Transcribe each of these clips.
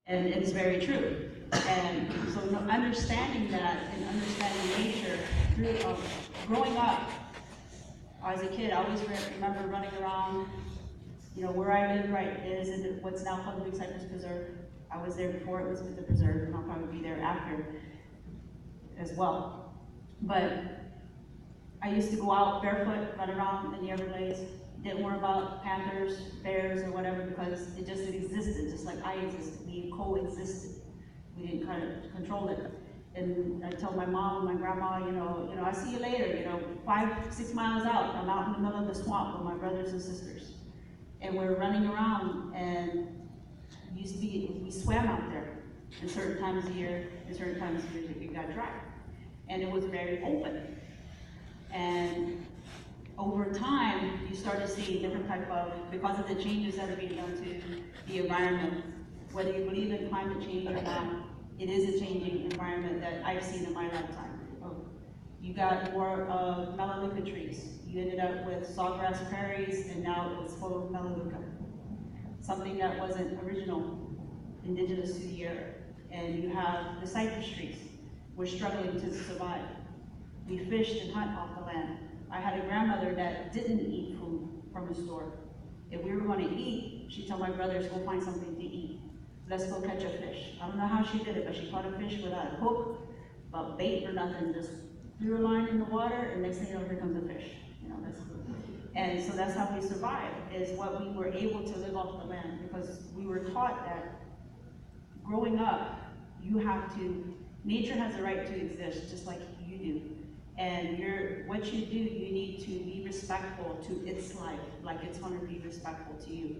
And it's very true. And so understanding that and understanding nature through growing up as a kid, I always remember running around, where I live right is in what's now called the Big Cypress Preserve. I was there before it was the preserve, and I'll probably be there after as well. But I used to go out barefoot, run around in the Everglades, didn't worry about panthers, bears, or whatever, because it just existed, just like I existed. We coexisted. We didn't kind of control it. And I told my mom and my grandma, I see you later, 5-6 miles out, I'm out in the middle of the swamp with my brothers and sisters. And we're running around, and we swam out there in certain times of year, and certain times of year it got dry. And it was very open. And over time, you start to see different type of, because of the changes that are being done to the environment, whether you believe in climate change or not, it is a changing environment that I've seen in my lifetime. You got more of Melaleuca trees. You ended up with sawgrass prairies, and now it's full of Melaleuca. Something that wasn't original, indigenous to the area. And you have the cypress trees. We're struggling to survive. We fished and hunt off the land. I had a grandmother that didn't eat food from the store. If we were going to eat, she'd tell my brothers, go find something to eat. Let's go catch a fish. I don't know how she did it, but she caught a fish without a hook, without bait or nothing, just threw a line in the water, and next thing you know, here comes a fish. And so that's how we survived, is what we were able to live off the land, because we were taught that growing up, nature has a right to exist, just like you do. And what you do, you need to be respectful to its life, like it's going to be respectful to you.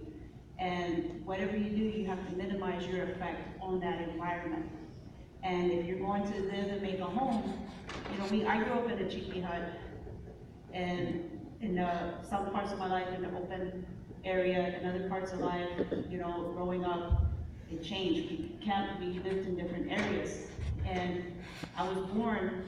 And whatever you do, you have to minimize your effect on that environment. And if you're going to live and make a home, I grew up in a chipi hut, and in some parts of my life in the open area, in other parts of life, growing up, it changed. We lived in different areas. And I was born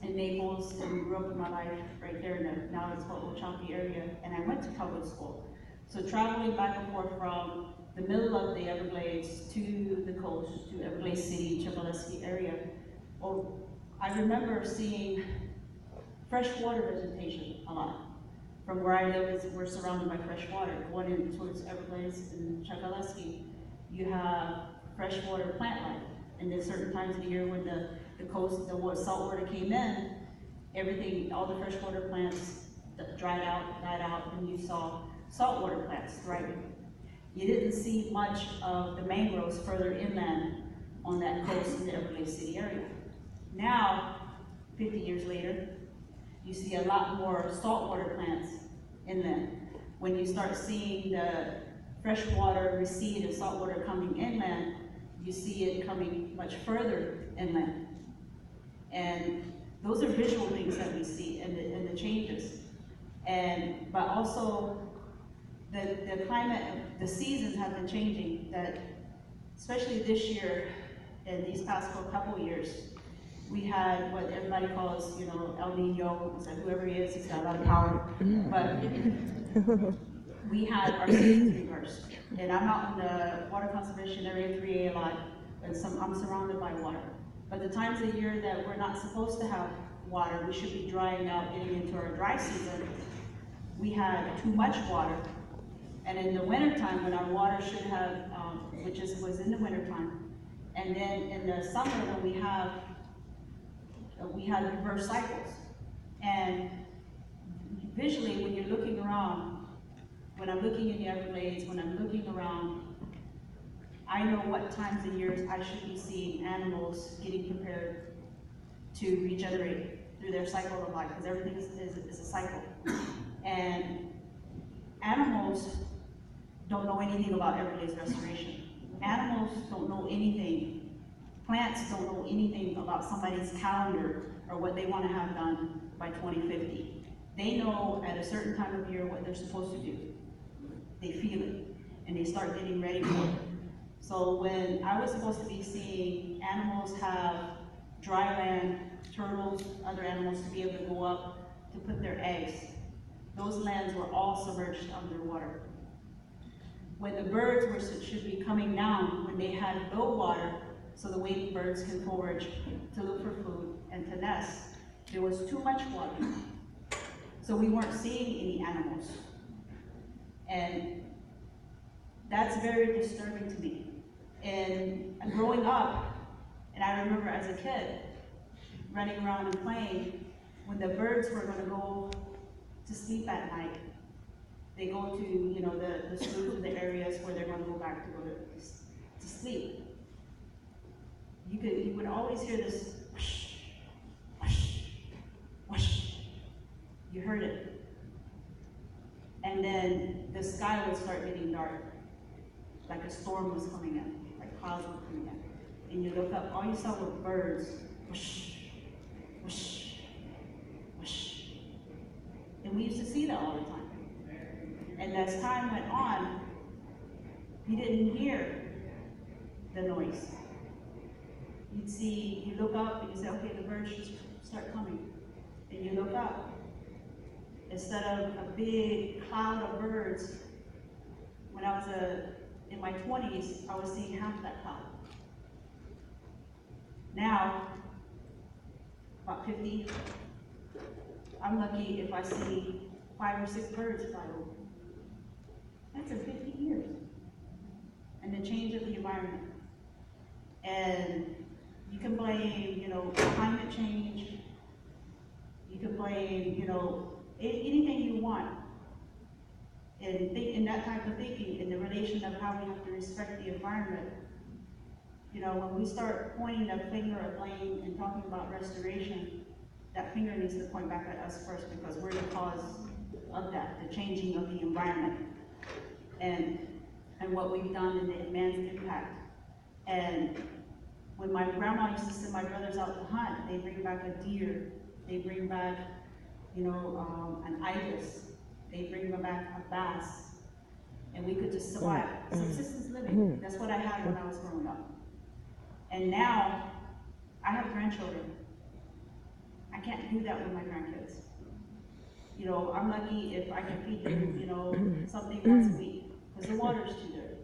in Naples and grew up in my life right there now it's called Ochapi area, and I went to public school. So traveling back and forth from the middle of the Everglades to the coast, to Everglades City, Chokoloskee area, I remember seeing freshwater vegetation a lot. From where I live, we're surrounded by fresh water. Going in towards Everglades and Chokoloskee, you have freshwater plant life. And there's certain times of the year when the salt water came in, all the freshwater plants died out, and you saw saltwater plants thriving. You didn't see much of the mangroves further inland on that coast in the Everglades City area. Now, 50 years later, you see a lot more saltwater plants inland. When you start seeing the freshwater recede and saltwater coming inland, you see it coming much further inland. And those are visual things that we see and the changes. But also the climate, the seasons have been changing, that especially this year and these past couple years, we had what everybody calls, El Nino, so whoever he is, he's got a lot of power. But we had our seasons reversed. And I'm out in the water conservation area 3A a lot, and I'm surrounded by water. But the times of year that we're not supposed to have water, we should be drying out, getting into our dry season, we had too much water. And in the wintertime, when our water should have, was in the wintertime, and then in the summer when we had reverse cycles. And visually, when you're looking around, when I'm looking in the Everglades, when I'm looking around, I know what times of years I should be seeing animals getting prepared to regenerate through their cycle of life, because everything is a cycle. And animals don't know anything about Everglades restoration. Animals don't know anything. Plants don't know anything about somebody's calendar or what they want to have done by 2050. They know at a certain time of year what they're supposed to do. They feel it, and they start getting ready for it. So when I was supposed to be seeing animals have dry land, turtles, other animals to be able to go up to put their eggs, those lands were all submerged underwater. when the birds should be coming down, when they had low water, so the wading birds can forage to look for food and to nest, there was too much water. So we weren't seeing any animals. And that's very disturbing to me. And growing up, and I remember as a kid, running around and playing, when the birds were going to go to sleep at night, they go to, you know, the sloughs, the areas where they're going to go back to go to sleep. You would always hear this whoosh, whoosh, whoosh. You heard it. And then the sky would start getting dark, like a storm was coming in, like clouds were coming in. And you look up, all you saw were birds, whoosh, whoosh, whoosh. And we used to see that all the time. And as time went on, you didn't hear the noise. You look up and you say, okay, the birds should start coming. And you look up. Instead of a big cloud of birds, when I was in my 20s, I was seeing half that cloud. Now, about 50, I'm lucky if I see 5 or 6 birds fly over. That's in 50 years. And the change of the environment. And you can blame, you know, climate change. You can blame, you know, anything you want. And think in that type of thinking, in the relation of how we have to respect the environment. You know, when we start pointing a finger of blame and talking about restoration, that finger needs to point back at us first, because we're the cause of that, the changing of the environment. And what we've done in the man's impact. And when my grandma used to send my brothers out to hunt, they bring back a deer, they bring back, you know, an ibis, they bring back a bass, and we could just survive. Subsistence living. That's what I had when I was growing up. And now, I have grandchildren. I can't do that with my grandkids. You know, I'm lucky if I can feed them, you know, something once a week, because the water's too dirty.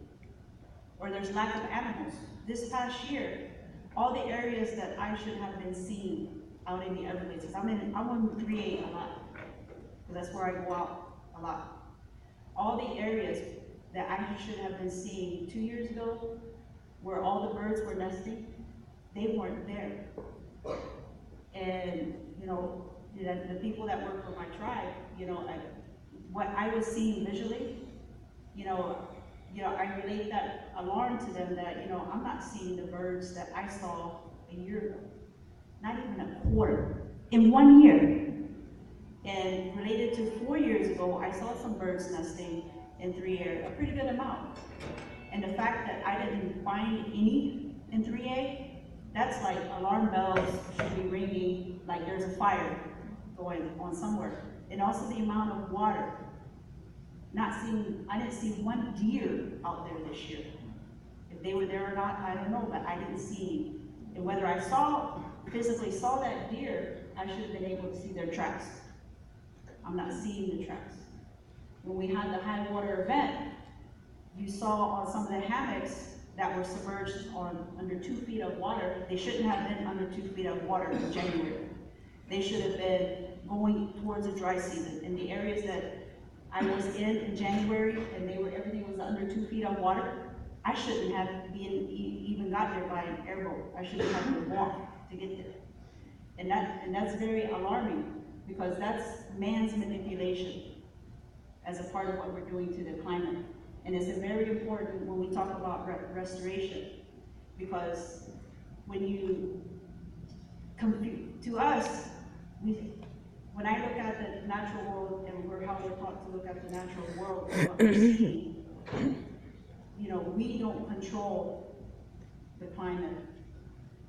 Or there's lack of animals. This past year, all the areas that I should have been seeing out in the Everglades, I'm on 3A a lot, because that's where I go out a lot. All the areas that I should have been seeing 2 years ago, where all the birds were nesting, they weren't there. And, you know, the people that work for my tribe, you know, what I was seeing visually, you know, I relate that alarm to them that, you know, I'm not seeing the birds that I saw a year ago, not even a quarter, in 1 year. And related to 4 years ago, I saw some birds nesting in 3A, a pretty good amount. And the fact that I didn't find any in 3A, that's like alarm bells should be ringing, like there's a fire going on somewhere. And also the amount of water. I didn't see one deer out there this year. If they were there or not, I don't know, but I didn't see any. And whether I physically saw that deer, I should have been able to see their tracks. I'm not seeing the tracks. When we had the high water event, you saw on some of the hammocks that were submerged on under 2 feet of water. They shouldn't have been under 2 feet of water in January. They should have been going towards a dry season. In the areas that I was in January, and everything was under 2 feet of water, I shouldn't have even got there by an airboat. I should have had to walk to get there. And that's very alarming, because that's man's manipulation as a part of what we're doing to the climate. And it's very important when we talk about restoration, because when you compute, to us, when I look at the natural world and how we're taught to look at the natural world and what we see, you know, we don't control the climate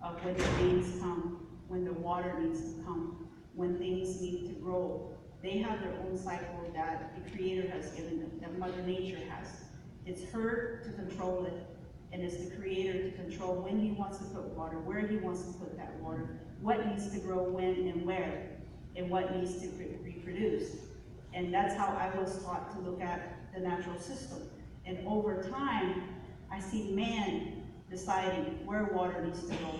of when the rains come, when the water needs to come, when things need to grow. They have their own cycle that the Creator has given them, that Mother Nature has. It's her to control it, and it's the Creator to control when He wants to put water, where He wants to put that water, what needs to grow when and where, and what needs to reproduce. And that's how I was taught to look at the natural system. And over time, I see man deciding where water needs to go,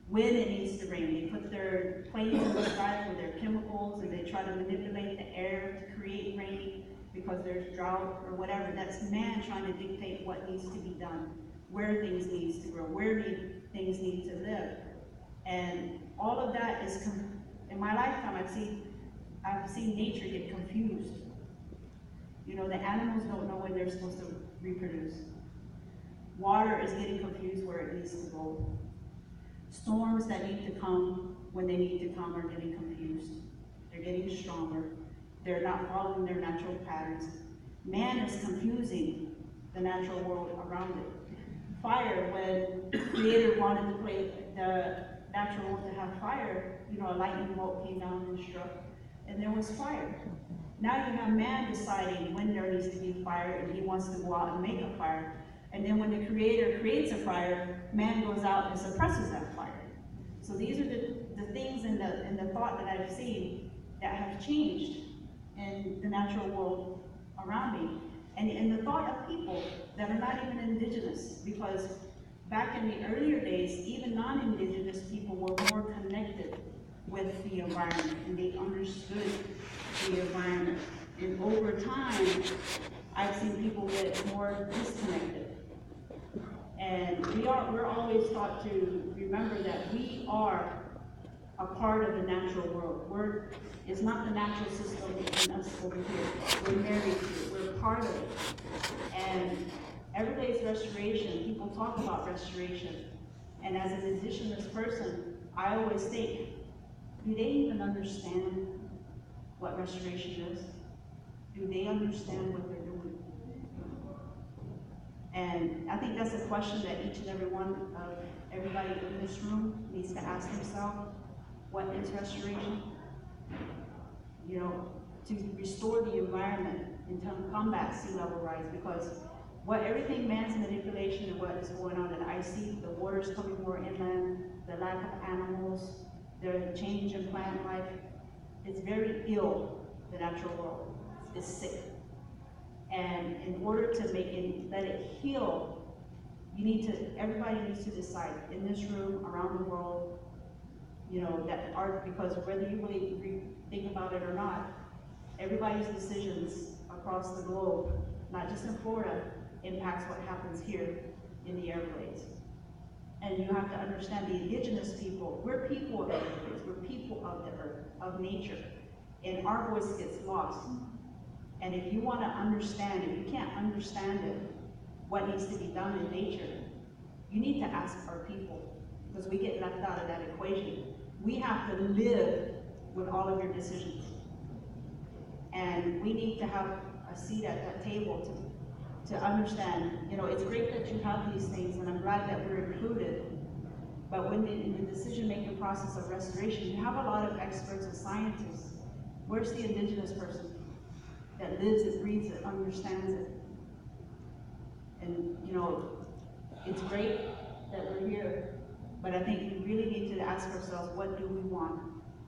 when it needs to rain. They put their planes in the sky with their chemicals, and they try to manipulate the air to create rain because there's drought or whatever. That's man trying to dictate what needs to be done, where things needs to grow, where things need to live. And all of that is, in my lifetime, I've seen nature get confused. You know, the animals don't know when they're supposed to reproduce. Water is getting confused where it needs to go. Storms that need to come when they need to come are getting confused. They're getting stronger. They're not following their natural patterns. Man is confusing the natural world around it. Fire, when the Creator wanted to create the natural world to have fire, you know, a lightning bolt came down and struck, and there was fire. Now you have man deciding when there needs to be fire, and he wants to go out and make a fire. And then when the Creator creates a fire, man goes out and suppresses that fire. So these are the things in the thought that I've seen that have changed in the natural world around me. And in the thought of people that are not even indigenous, because back in the earlier days, even non-indigenous people were more connected with the environment, and they understood the environment. And over time, I've seen people get more disconnected. And we're always taught to remember that we are a part of the natural world. It's not the natural system in us over here. We're married to it. We're part of it. And Everglades restoration, people talk about restoration. And as an indigenous person, I always think, do they even understand what restoration is? Do they understand what they're doing? And I think that's a question that each and every one of everybody in this room needs to ask themselves. What is restoration? You know, to restore the environment and to combat sea level rise, because everything man's manipulation and what is going on, and I see the waters coming more inland, the lack of animals, the change in plant life, it's very ill, the natural world. It's sick. And in order to let it heal, everybody needs to decide in this room, around the world, you know, because whether you really think about it or not, everybody's decisions across the globe, not just in Florida, impacts what happens here in the Everglades. And you have to understand the indigenous people, we're people of the Everglades, we're people of the earth, of nature, and our voice gets lost. And if you want to understand, if you can't understand it, what needs to be done in nature, you need to ask our people, because we get left out of that equation. We have to live with all of your decisions. And we need to have a seat at that table to understand, you know, it's great that you have these things, and I'm glad that we're included, but when in the decision-making process of restoration, you have a lot of experts and scientists. Where's the indigenous person that lives it, breathes it, understands it? And, you know, it's great that we're here, but I think we really need to ask ourselves, what do we want?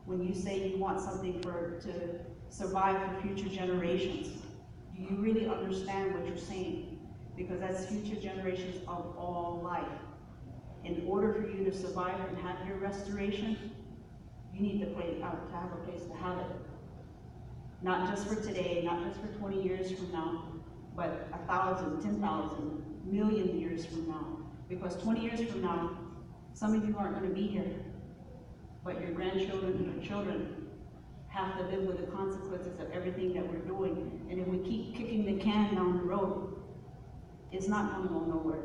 When you say you want something to survive for future generations, do you really understand what you're saying? Because that's future generations of all life. In order for you to survive and have your restoration, you need to have a place to have it. Not just for today, not just for 20 years from now, but 1,000, 10,000, million years from now. Because 20 years from now, some of you aren't going to be here, but your grandchildren and your children have to live with the consequences of everything that we're doing. And if we keep kicking the can down the road, it's not going to go nowhere.